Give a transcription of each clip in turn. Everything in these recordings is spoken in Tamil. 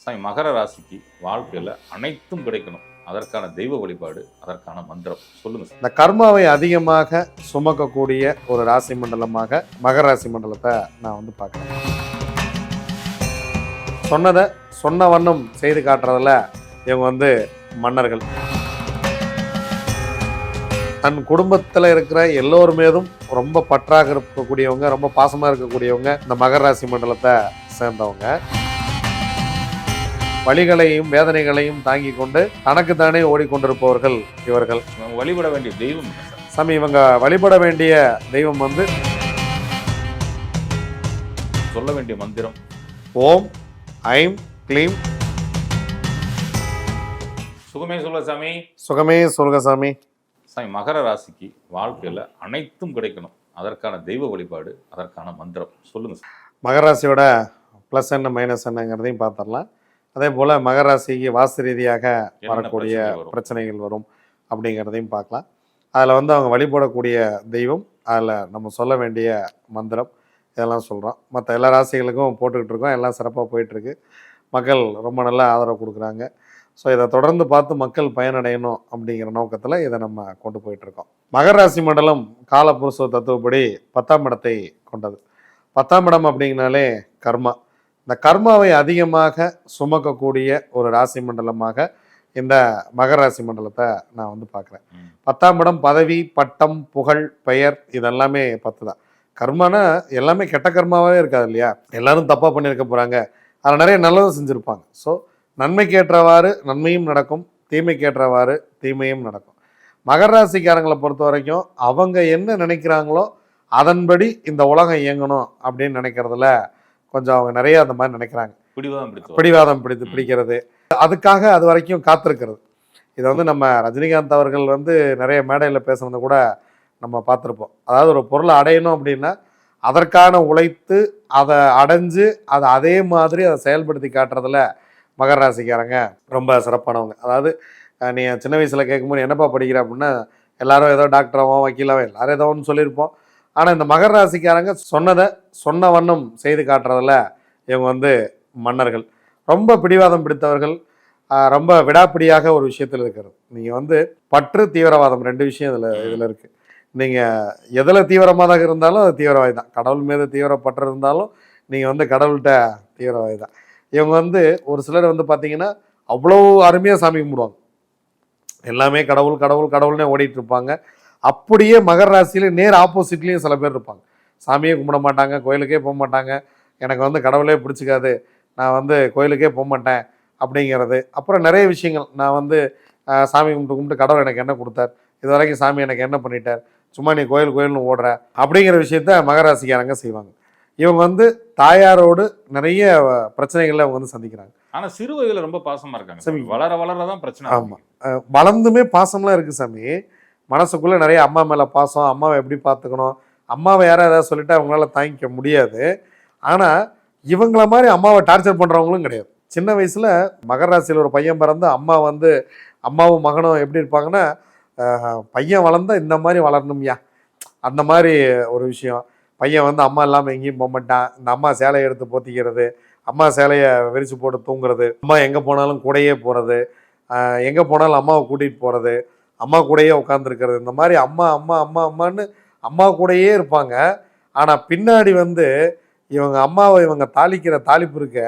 சாமி மகர ராசிக்கு வாழ்க்கையில் அனைத்தும் கிடைக்கணும், அதற்கான தெய்வ வழிபாடு, அதற்கான மந்திரம் சொல்லுங்க சார். இந்த கர்மாவை அதிகமாக சுமக்கக்கூடிய ஒரு ராசி மண்டலமாக மகர ராசி மண்டலத்தை நான் வந்து பார்க்குறேன். சொன்னதை சொன்ன வண்ணம் செய்து காட்டுறதுல இவங்க வந்து மன்னர்கள். தன் குடும்பத்தில் இருக்கிற எல்லோர் மீதும் ரொம்ப பற்றாக இருக்கக்கூடியவங்க, ரொம்ப பாசமாக இருக்கக்கூடியவங்க இந்த மகர ராசி மண்டலத்தை சேர்ந்தவங்க. வலிகளையும் வேதனைகளையும் தாங்கி கொண்டு தனக்கு தானே ஓடிக்கொண்டிருப்பவர்கள் இவர்கள். வழிபட வேண்டிய தெய்வம் என்ன சார்? சாமி, இவங்க வழிபட வேண்டிய தெய்வம் வந்து சொல்ல வேண்டிய மந்திரம் ஓம் ஐம் க்ளீம். சுகமே சொல்ல சாமி. சுகமே சொல்க சாமி. சாமி மகர ராசிக்கு வாழ்க்கையில் அனைத்தும் கிடைக்கணும், அதற்கான தெய்வ வழிபாடு, அதற்கான மந்திரம் சொல்லுங்க சார். மகர ராசியோட ப்ளஸ் என்ன மைனஸ் என்னங்கிறதையும் பார்த்துடலாம். அதே போல் மகர ராசிக்கு வாஸ்து ரீதியாக வரக்கூடிய பிரச்சனைகள் வரும் அப்படிங்கிறதையும் பார்க்கலாம். அதில் வந்து அவங்க வழிபடக்கூடிய தெய்வம், அதில் நம்ம சொல்ல வேண்டிய மந்திரம், இதெல்லாம் சொல்கிறோம். மற்ற எல்லா ராசிகளுக்கும் போட்டுக்கிட்டு இருக்கோம். எல்லாம் சிறப்பாக போயிட்டுருக்கு. மக்கள் ரொம்ப நல்லா ஆதரவு கொடுக்குறாங்க. ஸோ இதை தொடர்ந்து பார்த்து மக்கள் பயனடையணும் அப்படிங்கிற நோக்கத்தில் இதை நம்ம கொண்டு போயிட்டுருக்கோம். மகர ராசி மண்டலம் காலபுருஷ தத்துவப்படி 10ஆம் இடத்தை கொண்டது. 10ஆம் இடம் அப்படிங்கனாலே கர்மா. இந்த கர்மாவை அதிகமாக சுமக்கக்கூடிய ஒரு ராசி மண்டலமாக இந்த மகர ராசி மண்டலத்தை நான் வந்து பார்க்குறேன். 10ஆம் இடம் பதவி, பட்டம், புகழ், பெயர், இதெல்லாமே 10 தான். கர்மானா எல்லாமே கெட்ட கர்மாவே இருக்காது இல்லையா? எல்லாரும் தப்பாக பண்ணியிருக்க போகிறாங்க, அதில் நிறைய நல்லதும் செஞ்சுருப்பாங்க. ஸோ நன்மைக்கு ஏற்றவாறு நன்மையும் நடக்கும், தீமைக்கு ஏற்றவாறு தீமையும் நடக்கும். மகர ராசிக்காரங்களை பொறுத்த வரைக்கும் அவங்க என்ன நினைக்கிறாங்களோ அதன்படி இந்த உலகம் இயங்கணும் அப்படின்னு நினைக்கிறதுல கொஞ்சம் அவங்க நிறைய அந்த மாதிரி நினைக்கிறாங்க. பிடிவாதம் பிடிக்கிறது, அதுக்காக அது வரைக்கும் காத்திருக்கிறது. இதை வந்து நம்ம ரஜினிகாந்த் அவர்கள் வந்து நிறைய மேடையில் பேசுனது கூட நம்ம பார்த்துருப்போம். அதாவது ஒரு பொருளை அடையணும் அப்படின்னா அதற்கான உழைத்து அதை அடைஞ்சு அதை அதே மாதிரி அதை செயல்படுத்தி காட்டுறதுல மகர ராசிக்காரங்க ரொம்ப சிறப்பானவங்க. அதாவது நீ சின்ன வயசில் கேட்கும்போது என்னப்பா படிக்கிற அப்படின்னா எல்லாரும் ஏதோ டாக்டராவோ வக்கீலாவோ எல்லாரும் ஏதோ ஒன்று சொல்லியிருப்போம். ஆனால் இந்த மகர ராசிக்காரங்க சொன்னதை சொன்ன வண்ணம் செய்து காட்டுறதில் இவங்க வந்து மன்னர்கள். ரொம்ப பிடிவாதம் பிடித்தவர்கள், ரொம்ப விடாப்பிடியாக ஒரு விஷயத்தில் இருக்கிறது. நீங்கள் வந்து பற்று, தீவிரவாதம் 2 விஷயம் இதில் இருக்குது. நீங்கள் எதில் தீவிரமாக இருந்தாலும் அது தீவிரவாதி தான். கடவுள் மீது தீவிரப்பற்று இருந்தாலும் நீங்கள் வந்து கடவுள்கிட்ட தீவிரவாதி தான். இவங்க வந்து ஒரு சிலர் வந்து பார்த்தீங்கன்னா அவ்வளோ அருமையாக சாமி கும்பிடுவாங்க. எல்லாமே கடவுள் கடவுள் கடவுள்னே ஓடிட்டு இருப்பாங்க. அப்படியே மகர ராசியில் நேர் ஆப்போசிட்லேயும் சில பேர் இருப்பாங்க. சாமியே கும்பிட மாட்டாங்க, கோயிலுக்கே போக மாட்டாங்க, எனக்கு வந்து கடவுளே பிடிச்சிக்காது, நான் வந்து கோயிலுக்கே போக மாட்டேன் அப்படிங்கிறது. அப்புறம் நிறைய விஷயங்கள், நான் வந்து சாமி கும்பிட்டு கடவுள் எனக்கு என்ன கொடுத்தார், இது வரைக்கும் சாமி எனக்கு என்ன பண்ணிட்டார், சும்மா நீ கோயில் கோயில்னு ஓடுற அப்படிங்கிற விஷயத்த மகராசிக்காரங்க செய்வாங்க. இவங்க வந்து தாயாரோடு நிறைய பிரச்சனைகளை அவங்க வந்து சந்திக்கிறாங்க. ஆனால் சிறு வயதில் ரொம்ப பாசமாக இருக்காங்க சாமி. வளர வளரதான் பிரச்சனை. ஆமாம், வளர்ந்துமே பாசம்லாம் இருக்குது சாமி. மனசுக்குள்ளே நிறைய அம்மா மேலே பாசம், அம்மாவை எப்படி பார்த்துக்கணும், அம்மாவை யாராவது ஏதாவது சொல்லிவிட்டு அவங்களால தாங்கிக்க முடியாது. ஆனால் இவங்கள மாதிரி அம்மாவை டார்ச்சர் பண்ணுறவங்களும் கிடையாது. சின்ன வயசில் மகர ராசியில் ஒரு பையன் பிறந்து அம்மா வந்து அம்மாவும் மகனும் எப்படி இருப்பாங்கன்னா, பையன் வளர்ந்தா இந்த மாதிரி வளரணும்யா, அந்த மாதிரி ஒரு விஷயம். பையன் வந்து அம்மா இல்லாமல் எங்கேயும் போக மாட்டான், இந்த அம்மா சேலையை எடுத்து போத்திக்கிறது, அம்மா சேலையை விரித்து போட்டு தூங்குறது, அம்மா எங்கே போனாலும் கூடையே போகிறது, எங்கே போனாலும் அம்மாவை கூட்டிகிட்டு போகிறது, அம்மா கூடயே உட்காந்துருக்கிறது, இந்த மாதிரி அம்மா அம்மா அம்மா அம்மான்னு அம்மா கூடயே இருப்பாங்க. ஆனால் பின்னாடி வந்து இவங்க அம்மாவை இவங்க தாளிக்கிற தாளிப்பு இருக்க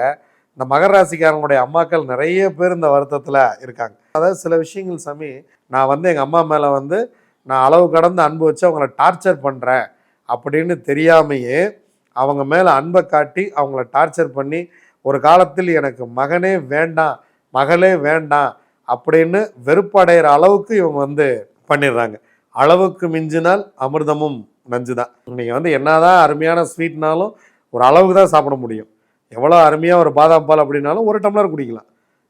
இந்த மகர ராசிக்காரங்களுடைய அம்மாக்கள் நிறைய பேர் இந்த வருத்தத்தில் இருக்காங்க. அதாவது சில விஷயங்கள் சாமி, நான் வந்து எங்கள் அம்மா மேலே வந்து நான் அளவு கடந்து அன்பு வச்சு அவங்கள டார்ச்சர் பண்ணுறேன் அப்படின்னு தெரியாமையே அவங்க மேலே அன்பை காட்டி அவங்கள டார்ச்சர் பண்ணி ஒரு காலத்தில் எனக்கு மகனே வேண்டாம் மகளே வேண்டாம் அப்படின்னு வெறுப்படைகிற அளவுக்கு இவங்க வந்து பண்ணிடுறாங்க. அளவுக்கு மிஞ்சினால் அமிர்தமும் நஞ்சு தான். நீங்கள் வந்து என்னதான் அருமையான ஸ்வீட்னாலும் ஒரு அளவுக்கு தான் சாப்பிட முடியும். எவ்வளோ அருமையாக ஒரு பாதாம் பால் அப்படின்னாலும் 1 டம்ளர் குடிக்கலாம்,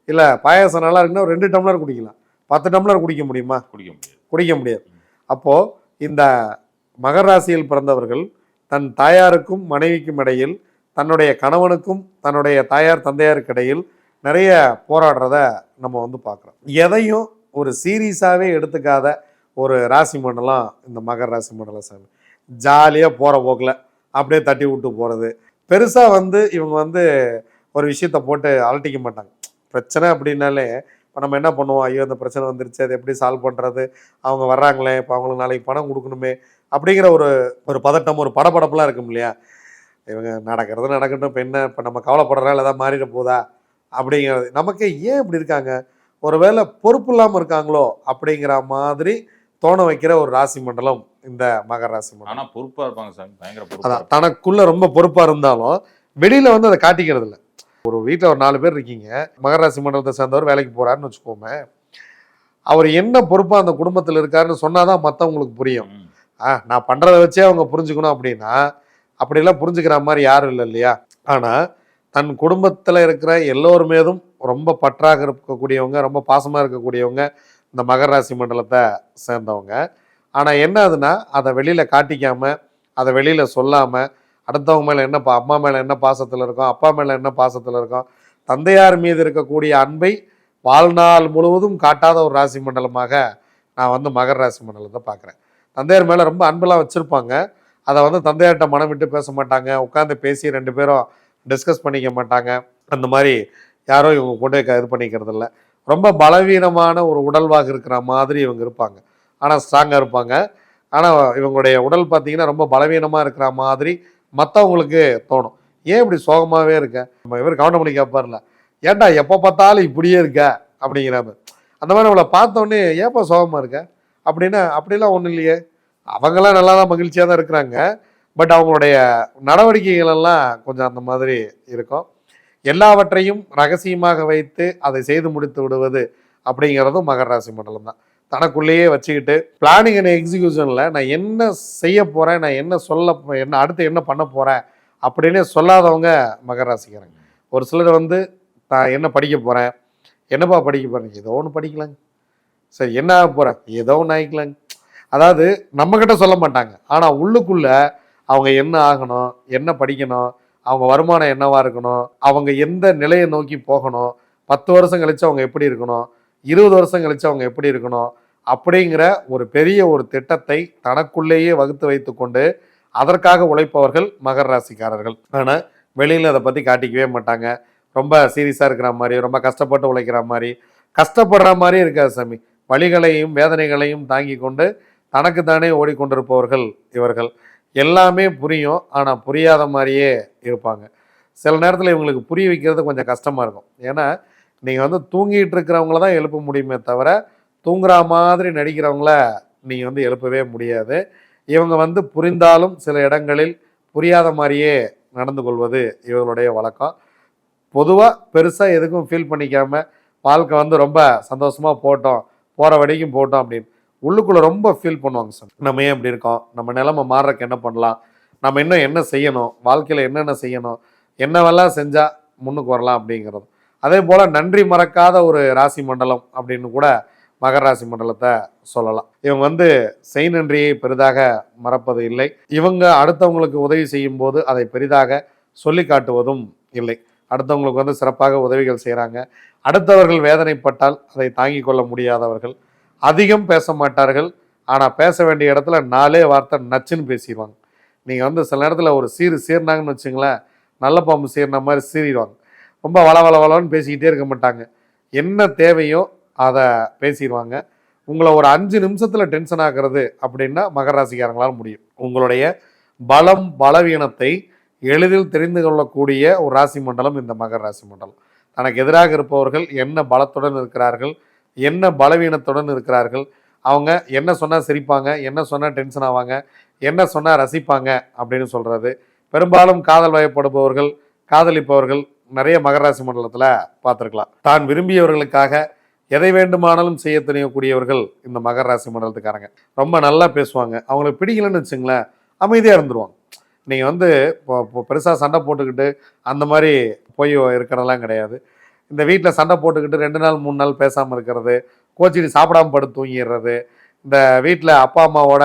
இல்லை பாயாசம் நல்லா இருக்குன்னா 2 டம்ளர் குடிக்கலாம். 10 டம்ளர் குடிக்க முடியுமா? குடிக்க முடியாது. அப்போது இந்த மகர ராசியில் பிறந்தவர்கள் தன் தாயாருக்கும் மனைவிக்கும் இடையில், தன்னுடைய கணவனுக்கும் தன்னுடைய தாயார் தந்தையாருக்கு இடையில் நிறைய போராடுறத நம்ம வந்து பார்க்குறோம். எதையும் ஒரு சீரியஸாகவே எடுத்துக்காத ஒரு ராசி மண்டலம் இந்த மகர ராசி மண்டலம் சாமி. ஜாலியாக போகிற போக்கில் அப்படியே தட்டி விட்டு போகிறது. பெருசாக வந்து இவங்க வந்து ஒரு விஷயத்த போட்டு அலட்டிக்க மாட்டாங்க. பிரச்சனை அப்படின்னாலே இப்போ நம்ம என்ன பண்ணுவோம், ஐயோ இந்த பிரச்சனை வந்துருச்சு, அதை எப்படி சால்வ் பண்ணுறது, அவங்க வர்றாங்களே, இப்போ அவங்களுக்கு நாளைக்கு பணம் கொடுக்கணுமே அப்படிங்கிற ஒரு ஒரு பதட்டம், ஒரு படபடப்புலாம் இருக்கும் இல்லையா? இவங்க நடக்கிறது நடக்கட்டும், இப்போ என்ன, இப்போ நம்ம கவலைப்படுறதால ஏதாவது மாறிட போதா அப்படிங்கிறது. நமக்கு ஏன் இப்படி இருக்காங்க, ஒருவேளை பொறுப்பு இல்லாமல் இருக்காங்களோ அப்படிங்கிற மாதிரி தோண வைக்கிற ஒரு ராசி மண்டலம் இந்த மகர ராசி மண்டலம். ஆனால் பொறுப்பாக இருப்பாங்க சாமி, பயங்கர பொறுப்பாக. அதான் தனக்குள்ள ரொம்ப பொறுப்பாக இருந்தாலும் வெளியில் வந்து அதை காட்டிக்கிறது இல்லை. ஒரு வீட்டில் ஒரு 4 பேர் இருக்கீங்க, மகர ராசி மண்டலத்தை சேர்ந்தவர் வேலைக்கு போகிறாருன்னு வச்சுக்கோமே, அவர் என்ன பொறுப்பாக அந்த குடும்பத்தில் இருக்காருன்னு சொன்னாதான் மற்றவங்களுக்கு புரியும். நான் பண்ணுறதை வச்சே அவங்க புரிஞ்சுக்கணும் அப்படின்னா அப்படிலாம் புரிஞ்சுக்கிற மாதிரி யாரும் இல்லை இல்லையா? ஆனால் தன் குடும்பத்தில் இருக்கிற எல்லோர் மீதும் ரொம்ப பற்றாக இருக்கக்கூடியவங்க, ரொம்ப பாசமாக இருக்கக்கூடியவங்க இந்த மகர ராசி மண்டலத்தை சேர்ந்தவங்க. ஆனால் என்ன ஆகுதுன்னா, அதை வெளியில் காட்டிக்காமல், அதை வெளியில் சொல்லாமல், அடுத்தவங்க மேலே என்ன அம்மா மேலே என்ன பாசத்தில் இருக்கோம், அப்பா மேலே என்ன பாசத்தில் இருக்கோம், தந்தையார் மீது இருக்கக்கூடிய அன்பை வாழ்நாள் முழுவதும் காட்டாத ஒரு ராசி மண்டலமாக நான் வந்து மகர ராசி மண்டலத்தை பார்க்குறேன். தந்தையார் மேலே ரொம்ப அன்பெல்லாம் வச்சுருப்பாங்க, அதை வந்து தந்தையார்கிட்ட மனம் விட்டு பேச மாட்டாங்க, உட்காந்து பேசி 2 பேரும் டிஸ்கஸ் பண்ணிக்க மாட்டாங்க. அந்த மாதிரி யாரும் இவங்க கொண்டு இது பண்ணிக்கிறது இல்லை. ரொம்ப பலவீனமான ஒரு உடல்வாக இருக்கிற மாதிரி இவங்க இருப்பாங்க, ஆனால் ஸ்ட்ராங்காக இருப்பாங்க. ஆனால் இவங்களுடைய உடல் பார்த்தீங்கன்னா ரொம்ப பலவீனமாக இருக்கிற மாதிரி மற்றவங்களுக்கு தோணும். ஏன் இப்படி சோகமாகவே இருக்க, நம்ம இவர் கவுண்ட் பண்ணி கேட்பார்ல, ஏன்டா எப்போ பார்த்தாலும் இப்படியே இருக்க அப்படிங்கிற மாதிரி. அந்த மாதிரி நம்மளை பார்த்தோன்னே ஏப்பா சோகமாக இருக்க அப்படின்னா, அப்படிலாம் ஒன்றும் இல்லையே, அவங்களாம் நல்லா தான் மகிழ்ச்சியாக தான் இருக்கிறாங்க, பட் அவங்களுடைய நடவடிக்கைகள் எல்லாம் கொஞ்சம் அந்த மாதிரி இருக்கும். எல்லாவற்றையும் ரகசியமாக வைத்து அதை செய்து முடித்து விடுவது அப்படிங்கிறதும் மகர ராசி மண்டலம் தான். தனக்குள்ளேயே வச்சுக்கிட்டு பிளானிங் அண்ட் எக்ஸிக்யூஷனில் நான் என்ன செய்ய போகிறேன், நான் என்ன அடுத்து என்ன பண்ண போகிறேன் அப்படின்னு சொல்லாதவங்க மகர ராசிக்காரங்க. ஒரு சிலர் வந்து நான் என்ன படிக்க போகிறேன், என்னப்பா படிக்க போகிறேன், ஏதோ ஒன்று படிக்கலாங்க, சரி என்ன ஆக போகிறேன், ஏதோ ஒன்று ஆகிக்கலாங்க, அதாவது நம்மக்கிட்ட சொல்ல மாட்டாங்க. ஆனால் உள்ளுக்குள்ளே அவங்க என்ன ஆகணும், என்ன படிக்கணும், அவங்க வருமானம் என்னவாக இருக்கணும், அவங்க எந்த நிலையை நோக்கி போகணும், 10 வருஷம் கழித்து அவங்க எப்படி இருக்கணும், 20 வருஷம் கழித்து அவங்க எப்படி இருக்கணும் அப்படிங்கிற ஒரு பெரிய ஒரு திட்டத்தை தனக்குள்ளேயே வகுத்து வைத்து கொண்டு அதற்காக உழைப்பவர்கள் மகர ராசிக்காரர்கள். ஆனால் வெளியில் அதை பற்றி காட்டிக்கவே மாட்டாங்க. ரொம்ப சீரியஸாக இருக்கிற மாதிரி, ரொம்ப கஷ்டப்பட்டு உழைக்கிற மாதிரி, கஷ்டப்படுற மாதிரி இருக்காது சாமி. வலிகளையும் வேதனைகளையும் தாங்கி கொண்டு தனக்கு தானே ஓடிக்கொண்டிருப்பவர்கள் இவர்கள். எல்லாமே புரியும், ஆனால் புரியாத மாதிரியே இருப்பாங்க. சில நேரத்தில் இவங்களுக்கு புரிய வைக்கிறது கொஞ்சம் கஷ்டமாக இருக்கும். ஏன்னா நீங்கள் வந்து தூங்கிட்டு இருக்கிறவங்கள தான் எழுப்ப முடியுமே தவிர, தூங்குற மாதிரி நடிக்கிறவங்கள நீங்கள் வந்து எழுப்பவே முடியாது. இவங்க வந்து புரிந்தாலும் சில இடங்களில் புரியாத மாதிரியே நடந்து கொள்வது இவங்களுடைய வழக்கம். பொதுவாக பெருசாக எதுக்கும் ஃபீல் பண்ணிக்காமல் வாழ்க்கை வந்து ரொம்ப சந்தோஷமாக போட்டோம், போகிற வரைக்கும் போட்டோம் அப்படின்னு உள்ளுக்குள்ளே ரொம்ப ஃபீல் பண்ணுவாங்க சார். நம்ம ஏன் இப்படி இருக்கோம், நம்ம நிலைமை மாறுறதுக்கு என்ன பண்ணலாம், நம்ம இன்னும் என்ன செய்யணும், வாழ்க்கையில் என்னென்ன செய்யணும், என்னவெல்லாம் செஞ்சால் முன்னுக்கு வரலாம் அப்படிங்கிறது. அதே போல் நன்றி மறக்காத ஒரு ராசி மண்டலம் அப்படின்னு கூட மகர ராசி மண்டலத்தை சொல்லலாம். இவங்க வந்து செய் நன்றியை பெரிதாக மறப்பது இல்லை. இவங்க அடுத்தவங்களுக்கு உதவி செய்யும் போது அதை பெரிதாக சொல்லி காட்டுவதும் இல்லை. அடுத்தவங்களுக்கு வந்து சிறப்பாக உதவிகள் செய்கிறாங்க. அடுத்தவர்கள் வேதனைப்பட்டால் அதை தாங்கி கொள்ள முடியாதவர்கள். அதிகம் பேச மாட்டார்கள், ஆனால் பேச வேண்டிய இடத்துல 4 வார்த்தை நச்சுன்னு பேசிடுவாங்க. நீங்கள் வந்து சில நேரத்தில் ஒரு சீர்னாங்கன்னு வச்சுங்களேன், நல்ல பாம்பு சீர்ன மாதிரி சீறிடுவாங்க. ரொம்ப வளவளன்னு பேசிக்கிட்டே இருக்க மாட்டாங்க. என்ன தேவையோ அதை பேசிடுவாங்க. உங்களை ஒரு 5 நிமிஷத்தில் டென்ஷன் ஆகிறது அப்படின்னா மகர ராசிக்காரங்களால் முடியும். உங்களுடைய பலம் பலவீனத்தை எளிதில் தெரிந்து கொள்ளக்கூடிய ஒரு ராசி மண்டலம் இந்த மகர ராசி மண்டலம். தனக்கு எதிராக இருப்பவர்கள் என்ன பலத்துடன் இருக்கிறார்கள், என்ன பலவீனத்துடன் இருக்கிறார்கள், அவங்க என்ன சொன்னால் சிரிப்பாங்க, என்ன சொன்னால் டென்ஷன் ஆவாங்க, என்ன சொன்னால் ரசிப்பாங்க அப்படின்னு சொல்கிறது. பெரும்பாலும் காதல் வயப்படுபவர்கள், காதலிப்பவர்கள் நிறைய மகர ராசி மண்டலத்தில் பார்த்துருக்கலாம். தான் விரும்பியவர்களுக்காக எதை வேண்டுமானாலும் செய்ய துணியக்கூடியவர்கள் இந்த மகர ராசி மண்டலத்துக்காரங்க. ரொம்ப நல்லா பேசுவாங்க. அவங்களுக்கு பிடிக்கலன்னு வச்சுங்களேன், அமைதியாக இருந்துருவாங்க. நீங்கள் வந்து இப்போ பெருசாக சண்டை போட்டுக்கிட்டு அந்த மாதிரி போய் இருக்கிறதெல்லாம் கிடையாது. இந்த வீட்டில் சண்டை போட்டுக்கிட்டு 2 நாள் 3 நாள் பேசாமல் இருக்கிறது, கோச்சிட்டு சாப்பிடாமல் படுத்து தூங்கிடுறது, இந்த வீட்டில் அப்பா அம்மாவோட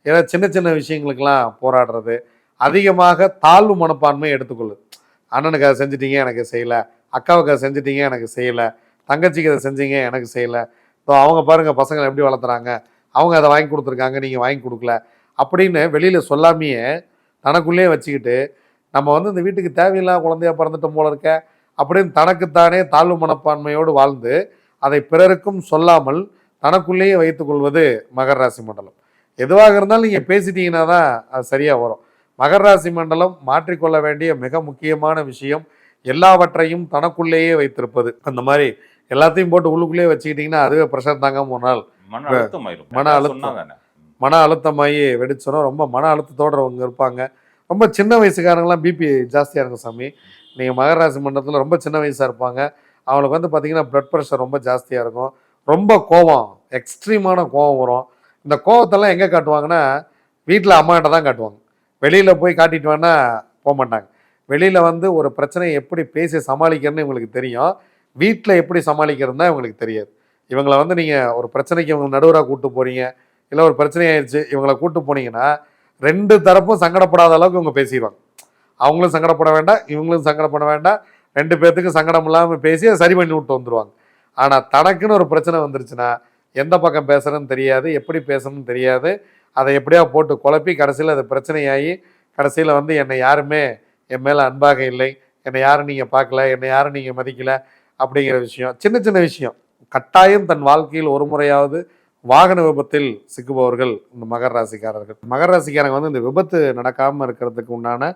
ஏதோ சின்ன சின்ன விஷயங்களுக்கெல்லாம் போராடுறது, அதிகமாக தாழ்வு மனப்பான்மை எடுத்துக்கொள்ளுது. அண்ணனுக்கு அதை செஞ்சிட்டீங்க எனக்கு செய்யலை, அக்காவுக்கு அதை செஞ்சிட்டீங்க எனக்கு செய்யலை, தங்கச்சிக்கு அதை செஞ்சீங்க எனக்கு செய்யலை, ஸோ அவங்க பாருங்கள் பசங்களை எப்படி வளர்த்துறாங்க, அவங்க அதை வாங்கி கொடுத்துருக்காங்க நீங்கள் வாங்கி கொடுக்கல அப்படின்னு வெளியில் சொல்லாமையே தனக்குள்ளேயே வச்சுக்கிட்டு, நம்ம வந்து இந்த வீட்டுக்கு தேவையில்லாத குழந்தையா பிறந்துட்டோம் போல இருக்க அப்படின்னு தனக்குத்தானே தாழ்வு மனப்பான்மையோடு வாழ்ந்து அதை பிறருக்கும் சொல்லாமல் தனக்குள்ளேயே வைத்துக் கொள்வது மகர ராசி மண்டலம். எதுவாக இருந்தாலும் நீங்கள் பேசிட்டீங்கன்னா தான் அது சரியாக வரும். மகர ராசி மண்டலம் மாற்றிக்கொள்ள வேண்டிய மிக முக்கியமான விஷயம் எல்லாவற்றையும் தனக்குள்ளேயே வைத்திருப்பது. அந்த மாதிரி எல்லாத்தையும் போட்டு உள்ளுக்குள்ளேயே வச்சுக்கிட்டிங்கன்னா அதுவே ப்ரெஷர் தாங்காம ஒரு நாள் மன அழுத்தமாகி வெடிச்சிடும். ரொம்ப மன அழுத்தத்தோடு அவங்க இருப்பாங்க. ரொம்ப சின்ன வயசுக்காரங்களாம் பிபி ஜாஸ்தியாக இருக்கும் சாமி. நீங்கள் மகர ராசி மண்டலத்தில் ரொம்ப சின்ன வயசாக இருப்பாங்க. அவங்களுக்கு வந்து பார்த்திங்கன்னா ப்ளட் ப்ரெஷர் ரொம்ப ஜாஸ்தியாக இருக்கும். ரொம்ப கோபம், எக்ஸ்ட்ரீமான கோபம் வரும். இந்த கோபத்தெல்லாம் எங்கே காட்டுவாங்கன்னா வீட்டில் அம்மாகிட்ட தான் காட்டுவாங்க. வெளியில் போய் காட்டிட்டு வேணா போக மாட்டாங்க. வெளியில் வந்து ஒரு பிரச்சனையை எப்படி பேசி சமாளிக்கிறதுன்னு இவங்களுக்கு தெரியும். வீட்டில் எப்படி சமாளிக்கிறதுனா இவங்களுக்கு தெரியாது. இவங்களை வந்து நீங்கள் ஒரு பிரச்சனைக்கு இவங்க நடுவராக கூப்பிட்டு போகிறீங்க, இல்லை ஒரு பிரச்சனை ஆயிடுச்சு இவங்களை கூப்பிட்டு போனீங்கன்னா 2 தரப்பும் சங்கடப்படாத அளவுக்கு இவங்க பேசிடுவாங்க. அவங்களும் சங்கடப்பட வேண்டாம், இவங்களும் சங்கடப்பட வேண்டாம். 2 பேர்த்துக்கும் சங்கடம் இல்லாமல் பேசி அதை சரி பண்ணி விட்டு வந்துடுவாங்க. ஆனால் தனக்குன்னு ஒரு பிரச்சனை வந்துருச்சுன்னா எந்த பக்கம் பேசுகிறேன்னு தெரியாது, எப்படி பேசணும்னு தெரியாது. அதை எப்படியா போட்டு குழப்பி கடைசியில் அது பிரச்சனையாகி கடைசியில் வந்து என்னை யாருமே என் மேலே அன்பாக இல்லை, என்னை யாரும் நீங்கள் பார்க்கல, என்னை யாரும் நீங்கள் மதிக்கலை அப்படிங்கிற விஷயம். சின்ன சின்ன விஷயம். கட்டாயம் தன் வாழ்க்கையில் ஒரு முறையாவது வாகன விபத்தில் சிக்குபவர்கள் இந்த மகர ராசிக்காரர்கள். மகர ராசிக்காரங்க வந்து இந்த விபத்து நடக்காமல் இருக்கிறதுக்கு உண்டான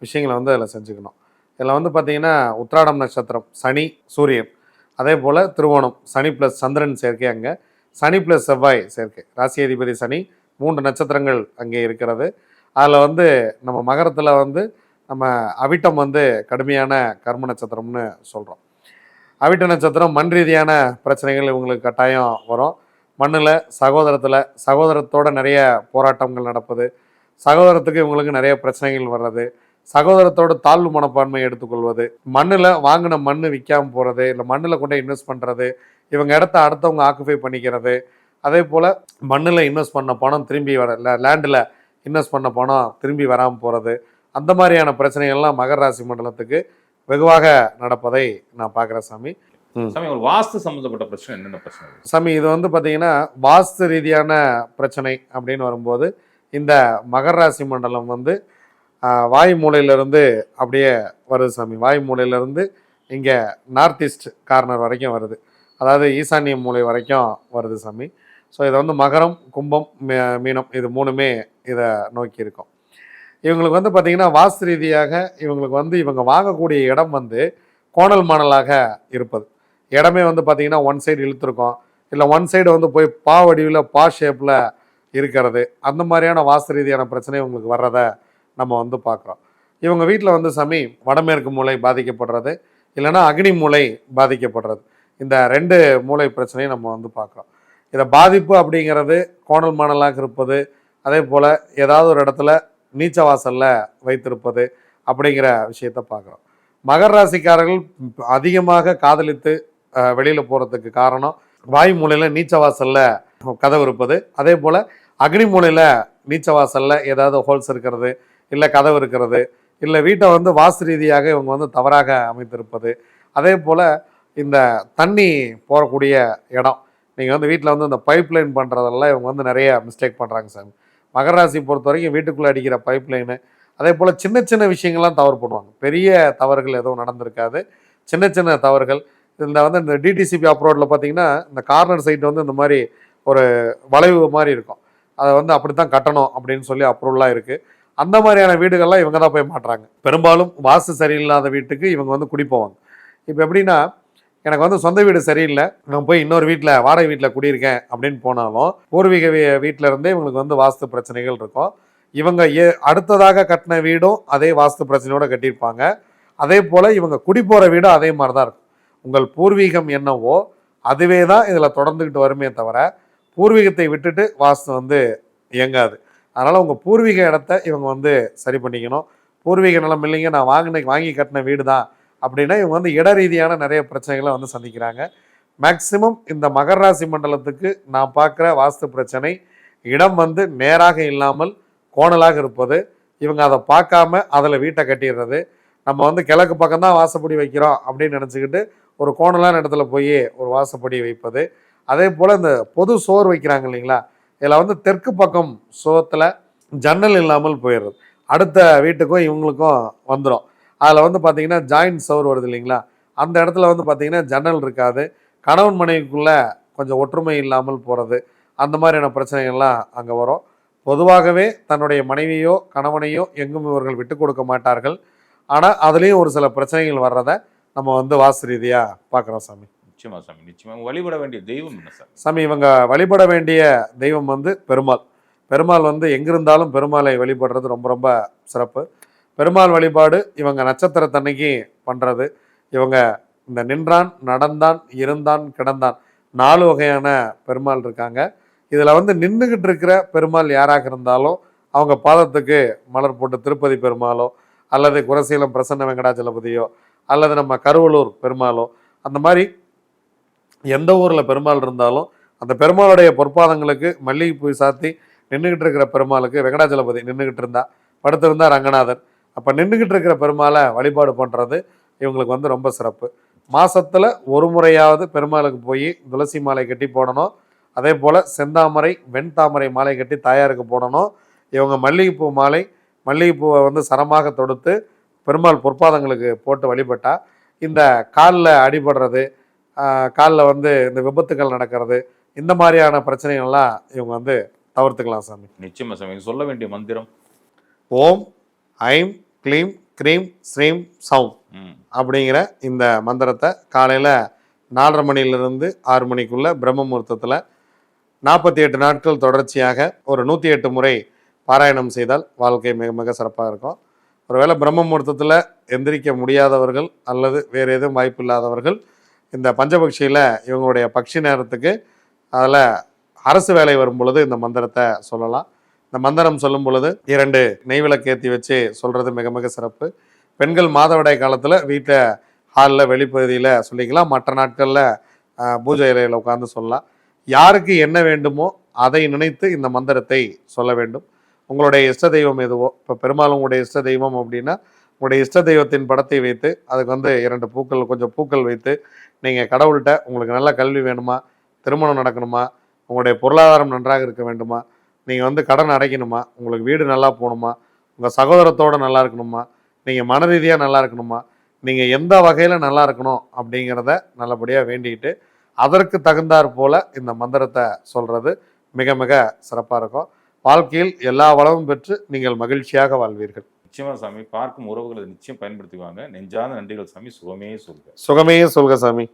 விஷயங்களை வந்து அதில் செஞ்சுக்கணும். இதில் வந்து பார்த்திங்கன்னா உத்திராடம் நட்சத்திரம் சனி சூரியன், அதே போல் திருவோணம் சனி ப்ளஸ் சந்திரன் சேர்க்கை, அங்கே சனி ப்ளஸ் செவ்வாய் சேர்க்கை, ராசி அதிபதி சனி, 3 நட்சத்திரங்கள் அங்கே இருக்கிறது. அதில் வந்து நம்ம மகரத்தில் வந்து நம்ம அவிட்டம் வந்து கடுமையான கர்ம நட்சத்திரம்னு சொல்கிறோம். அவிட்ட நட்சத்திரம் மண் ரீதியான பிரச்சனைகள் இவங்களுக்கு கட்டாயம் வரும். மண்ணில் சகோதரத்தோட நிறைய போராட்டங்கள் நடப்பது, சகோதரத்துக்கு இவங்களுக்கு நிறைய பிரச்சனைகள் வர்றது, சகோதரத்தோட தாழ்வு மனப்பான்மை எடுத்துக்கொள்வது, மண்ணில் வாங்கின மண் விற்காமல் போகிறது, இல்லை மண்ணில் கொண்டு இன்வெஸ்ட் பண்ணுறது, இவங்க இடத்த அடுத்தவங்க ஆக்குபை பண்ணிக்கிறது, அதே போல் மண்ணில் இன்வெஸ்ட் பண்ண பணம் திரும்பி வர லேண்டில் இன்வெஸ்ட் பண்ண பணம் திரும்பி வராமல் போகிறது, அந்த மாதிரியான பிரச்சனைகள்லாம் மகர ராசி மண்டலத்துக்கு வெகுவாக நடப்பதை நான் பார்க்குறேன் சாமி. சாமி, ஒரு வாஸ்து சம்மந்தப்பட்ட பிரச்சனை என்னென்ன பிரச்சனை சாமி? இது வந்து பார்த்தீங்கன்னா வாஸ்து ரீதியான பிரச்சனை அப்படின்னு வரும்போது இந்த மகர ராசி மண்டலம் வந்து வாயு மூலையிலேருந்து அப்படியே வருது சாமி. வாயு மூலையிலேருந்து இங்கே நார்த் ஈஸ்ட் கார்னர் வரைக்கும் வருது, அதாவது ஈசானிய மூலை வரைக்கும் வருது சாமி. ஸோ இதை வந்து மகரம், கும்பம், மீனம் இது 3மே இதை நோக்கி இருக்கும். இவங்களுக்கு வந்து பார்த்திங்கன்னா வாஸ்து ரீதியாக இவங்களுக்கு வந்து இவங்க வாங்கக்கூடிய இடம் வந்து கோணல் மாணலாக இருப்பது. இடமே வந்து பார்த்திங்கன்னா ஒன் சைடு இழுத்துருக்கும், இல்லை ஒன் சைடு வந்து போய் பா வடிவில் பா ஷேப்பில் இருக்கிறது. அந்த மாதிரியான வாஸ்து ரீதியான பிரச்சனை இவங்களுக்கு வர்றதை நம்ம வந்து பார்க்குறோம். இவங்க வீட்டில் வந்து சாமி வடமேற்கு மூலை பாதிக்கப்படுறது, இல்லைன்னா அக்னி மூலை பாதிக்கப்படுறது, இந்த 2 மூலை பிரச்சனையும் நம்ம வந்து பார்க்குறோம். இதை பாதிப்பு அப்படிங்கிறது கோணல் மாணலாக இருப்பது, அதே போல் ஏதாவது ஒரு இடத்துல நீச்ச வாசலில் வைத்திருப்பது அப்படிங்கிற விஷயத்தை பார்க்குறோம். மகர ராசிக்காரர்கள் அதிகமாக காதலித்து வெளியில் போகிறதுக்கு காரணம் வாயு மூலையில் நீச்ச வாசலில் கதவு இருப்பது, அதே போல் அக்னி மூலையில் நீச்ச வாசலில் ஏதாவது ஹோல்ஸ் இருக்கிறது, இல்லை கதவு இருக்கிறது, இல்லை வீட்டை வந்து வாஸ்து ரீதியாக இவங்க வந்து தவறாக அமைத்திருப்பது, அதே போல் இந்த தண்ணி போகக்கூடிய இடம், நீங்கள் வந்து வீட்டில் வந்து இந்த பைப் லைன் பண்ணுறதெல்லாம் இவங்க வந்து நிறைய மிஸ்டேக் பண்ணுறாங்க சாமி. மகர ராசி பொறுத்த வரைக்கும் வீட்டுக்குள்ளே அடிக்கிற பைப் லைனு, அதே போல் சின்ன சின்ன விஷயங்கள்லாம் தவறு பண்ணுவாங்க. பெரிய தவறுகள் எதுவும் நடந்திருக்காது, சின்ன சின்ன தவறுகள். இந்த வந்து இந்த டிடிசிபி அப்ரோடில் பார்த்தீங்கன்னா இந்த கார்னர் சைட் வந்து இந்த மாதிரி ஒரு வளைவு மாதிரி இருக்கும், அதை வந்து அப்படி தான் கட்டணும் அப்படின்னு சொல்லி அப்ரூவலாக இருக்குது. அந்த மாதிரியான வீடுகள்லாம் இவங்க தான் போய் மாட்டுறாங்க. பெரும்பாலும் வாஸ்து சரியில்லாத வீட்டுக்கு இவங்க வந்து குடி போவாங்க. இப்போ எப்படின்னா, எனக்கு வந்து சொந்த வீடு சரியில்லை, நான் போய் இன்னொரு வீட்டில் வாடகை வீட்டில் குடியிருக்கேன் அப்படின்னு போனாலும் பூர்வீக வீட்டில் இருந்தே இவங்களுக்கு வந்து வாஸ்து பிரச்சனைகள் இருக்கும். இவங்க அடுத்ததாக கட்டின வீடும் அதே வாஸ்து பிரச்சனையோடு கட்டியிருப்பாங்க. அதே போல் இவங்க குடி போகிற வீடும் அதே மாதிரி தான் இருக்கும். உங்கள் பூர்வீகம் என்னவோ அதுவே தான் இதில் தொடர்ந்துக்கிட்டு வருமே தவிர பூர்வீகத்தை விட்டுட்டு வாஸ்து வந்து இயங்காது. அதனால் உங்கள் பூர்வீக இடத்த இவங்க வந்து சரி பண்ணிக்கணும். பூர்வீக நிலம் இல்லைங்க, நான் வாங்கி கட்டின வீடு தான் அப்படின்னா இவங்க வந்து இட ரீதியான நிறைய பிரச்சனைகளை வந்து சந்திக்கிறாங்க. மேக்சிமம் இந்த மகர ராசி மண்டலத்துக்கு நான் பார்க்குற வாஸ்து பிரச்சனை இடம் வந்து நேராக இல்லாமல் கோணலாக இருப்பது, இவங்க அதை பார்க்காம அதில் வீட்டை கட்டிடுறது. நம்ம வந்து கிழக்கு பக்கம் தான் வாசப்படி வைக்கிறோம் அப்படின்னு நினச்சிக்கிட்டு ஒரு கோணலான இடத்துல போய் ஒரு வாசப்படி வைப்பது. அதே போல் இந்த பொது சோறு வைக்கிறாங்க இல்லைங்களா, இதில் வந்து தெற்கு பக்கம் சோத்தில் ஜன்னல் இல்லாமல் போயிடுறது, அடுத்த வீட்டுக்கும் இவங்களுக்கும் வந்துடும். அதில் வந்து பார்த்திங்கன்னா ஜாயிண்ட் சோறு வருது இல்லைங்களா, அந்த இடத்துல வந்து பார்த்திங்கன்னா ஜன்னல் இருக்காது, கணவன் மனைவிக்குள்ள கொஞ்சம் ஒற்றுமை இல்லாமல் போகிறது, அந்த மாதிரியான பிரச்சனைகள்லாம் அங்கே வரும். பொதுவாகவே தன்னுடைய மனைவியோ கணவனையோ எங்கும் இவர்கள் விட்டு கொடுக்க மாட்டார்கள். ஆனால் அதுலேயும் ஒரு சில பிரச்சனைகள் வர்றதை நம்ம வந்து வாஸ்து ரீதியாக பார்க்குறோம் சாமி. நிச்சயமா சாமி, நிச்சயமா. வழிபட வேண்டிய தெய்வம் என்ன சாமி? சாமி இவங்க வழிபட வேண்டிய தெய்வம் வந்து பெருமாள். பெருமாள் வந்து எங்கிருந்தாலும் பெருமாளை வழிபடுறது ரொம்ப ரொம்ப சிறப்பு. பெருமாள் வழிபாடு இவங்க நட்சத்திரத்தன்னைக்கு பண்ணுறது. இவங்க இந்த நின்றான், நடந்தான், இருந்தான், கிடந்தான் 4 வகையான பெருமாள் இருக்காங்க. இதில் வந்து நின்றுக்கிட்டு இருக்கிற பெருமாள் யாராக இருந்தாலும் அவங்க பாதத்துக்கு மலர் போட்டு திருப்பதி பெருமாளோ அல்லது குரசீலம் பிரசன்ன வெங்கடாச்சலபதியோ அல்லது நம்ம கருவலூர் பெருமாளோ, அந்த மாதிரி எந்த ஊரில் பெருமாள் இருந்தாலும் அந்த பெருமாளுடைய பொற்பாதங்களுக்கு மல்லிகைப்பூ சாத்தி நின்றுக்கிட்டு இருக்கிற பெருமாளுக்கு வெங்கடாச்சலபதி நின்றுக்கிட்டு இருந்தா, படுத்திருந்தா ரங்கநாதர். அப்போ நின்றுக்கிட்டு இருக்கிற பெருமாளை வழிபாடு பண்ணுறது இவங்களுக்கு வந்து ரொம்ப சிறப்பு. மாதத்தில் ஒரு முறையாவது பெருமாளுக்கு போய் துளசி மாலை கட்டி போடணும். அதே போல் செந்தாமரை வெண்தாமரை மாலை கட்டி தாயாருக்கு போடணும். இவங்க மல்லிகைப்பூ மாலை, மல்லிகைப்பூவை வந்து சரமாக தொடுத்து பெருமாள் பொற்பாதங்களுக்கு போட்டு வழிபட்டால் இந்த காலில் அடிபடுறது, காலில் வந்து இந்த விபத்துகள் நடக்கிறது, இந்த மாதிரியான பிரச்சனைகள்லாம் இவங்க வந்து தவிர்த்துக்கலாம் சாமி. நிச்சயமா சாமி. சொல்ல வேண்டிய மந்திரம் ஓம் ஐம் க்ளீம் க்ரீம் ஸ்ரீம் சௌம் அப்படிங்கிற இந்த மந்திரத்தை காலையில் 4:30 மணிலிருந்து 6 மணிக்குள்ளே பிரம்ம முகூர்த்தத்தில் 48 நாட்கள் தொடர்ச்சியாக ஒரு 108 முறை பாராயணம் செய்தால் வாழ்க்கை மிக மிக சிறப்பாக இருக்கும். ஒருவேளை பிரம்ம முகூர்த்தத்தில் எந்திரிக்க முடியாதவர்கள் அல்லது வேறு எதுவும் வாய்ப்பு இல்லாதவர்கள் இந்த பஞ்சபக்ஷியில் இவங்களுடைய பக்ஷி நேரத்துக்கு அதில் அரசு வேலை வரும் பொழுது இந்த மந்திரத்தை சொல்லலாம். இந்த மந்திரம் சொல்லும் பொழுது 2 நெய் விளக்கு ஏற்றி வச்சு சொல்கிறது மிக மிக சிறப்பு. பெண்கள் மாதவிடாய் காலத்தில் வீட்டை ஹாலில் வெளிப்பகுதியில் சொல்லிக்கலாம். மற்ற நாட்களில் பூஜை இலையில் உட்காந்து சொல்லலாம். யாருக்கு என்ன வேண்டுமோ அதை நினைத்து இந்த மந்திரத்தை சொல்ல வேண்டும். உங்களுடைய இஷ்ட தெய்வம் எதுவோ, இப்போ பெரும்பாலும் உங்களுடைய இஷ்ட தெய்வம் அப்படின்னா உங்களுடைய இஷ்ட தெய்வத்தின் படத்தை வைத்து அதுக்கு வந்து 2 பூக்கள் கொஞ்சம் பூக்கள் வைத்து நீங்கள் கடவுள்கிட்ட உங்களுக்கு நல்ல கல்வி வேணுமா, திருமணம் நடக்கணுமா, உங்களுடைய பொருளாதாரம் நன்றாக இருக்க வேண்டுமா, நீங்கள் வந்து கடன் அடைக்கணுமா, உங்களுக்கு வீடு நல்லா போகணுமா, உங்கள் சகோதரத்தோடு நல்லா இருக்கணுமா, நீங்கள் மன ரீதியாக நல்லா இருக்கணுமா, நீங்கள் எந்த வகையில் நல்லா இருக்கணும் அப்படிங்கிறத நல்லபடியாக வேண்டிக்கிட்டு அதற்கு தகுந்தாற் போல் இந்த மந்திரத்தை சொல்கிறது மிக மிக சிறப்பாக இருக்கும். வாழ்க்கையில் எல்லா வளமும் பெற்று நீங்கள் மகிழ்ச்சியாக வாழ்வீர்கள். நிச்சயமா சாமி. பார்க்கும் உறவுகளை நிச்சயம் பயன்படுத்துவாங்க. நெஞ்சார்ந்த நன்றிகள் சாமி. சுகமே சொல்க. சுகமே சொல்க சாமி.